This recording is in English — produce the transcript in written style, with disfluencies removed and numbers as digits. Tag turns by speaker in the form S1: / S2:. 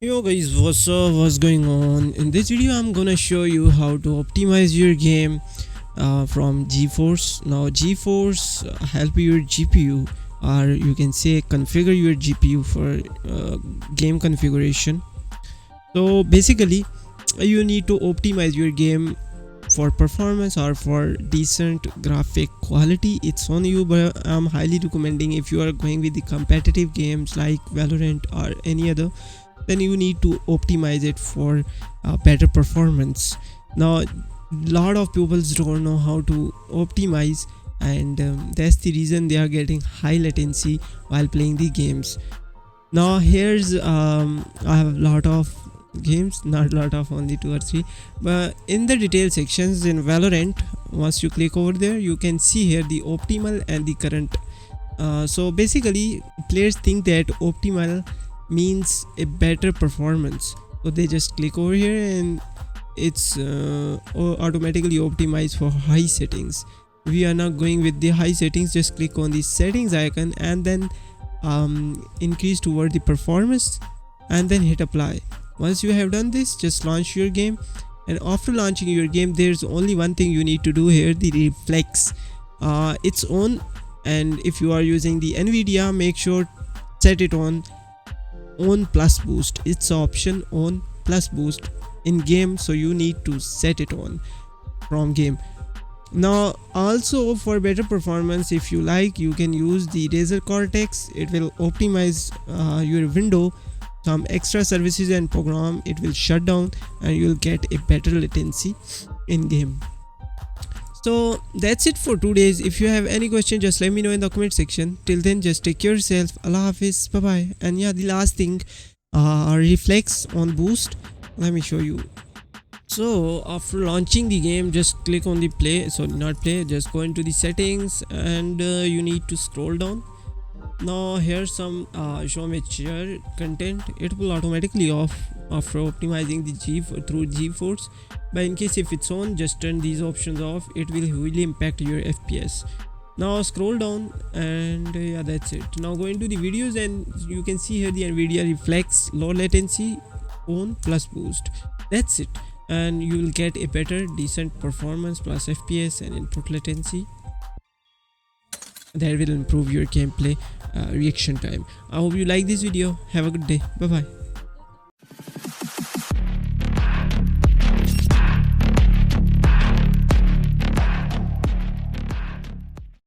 S1: Yo guys, what's up, what's going on? In this video I'm gonna show you how to optimize your game from Geforce. Now Geforce help your GPU, or you can say configure your GPU for game configuration. So basically you need to optimize your game for performance or for decent graphic quality. It's on you, but I'm highly recommending if you are going with the competitive games like Valorant or any other, then you need to optimize it for better performance. Now lot of people don't know how to optimize, and that's the reason they are getting high latency while playing the games. Now here's I have a lot of games, not a lot of, only 2 or 3, but in the detail sections in Valorant, once you click over there you can see here the optimal and the current. So basically players think that optimal means a better performance, so they just click over here and it's automatically optimized for high settings. We are not going with the high settings, just click on the settings icon and then increase toward the performance and then hit apply. Once you have done this, just launch your game, and after launching your game there's only one thing you need to do here, the reflex. It's on, and if you are using the Nvidia, make sure set it on plus boost. It's option on plus boost in game, so you need to set it on from game. Now also for better performance, if you like, you can use the Razer Cortex. It will optimize your window, some extra services and program it will shut down, and you'll get a better latency in game. So that's it for 2 days. If you have any question, just let me know in the comment section. Till then, just take care of yourself. Allah Hafiz, bye bye. And yeah, the last thing, reflex on boost, let me show you. So after launching the game, just click on the play, so not play, just go into the settings, and you need to scroll down. Now here's some show mature content. It will automatically off after optimizing the through Geforce, but in case if it's on, just turn these options off. It will really impact your FPS. Now scroll down, and yeah, that's it. Now go into the videos and you can see here the Nvidia reflex low latency on plus boost. That's it, and you will get a better decent performance plus FPS and input latency that will improve your gameplay reaction time. I hope you like this video. Have a good day. Bye bye.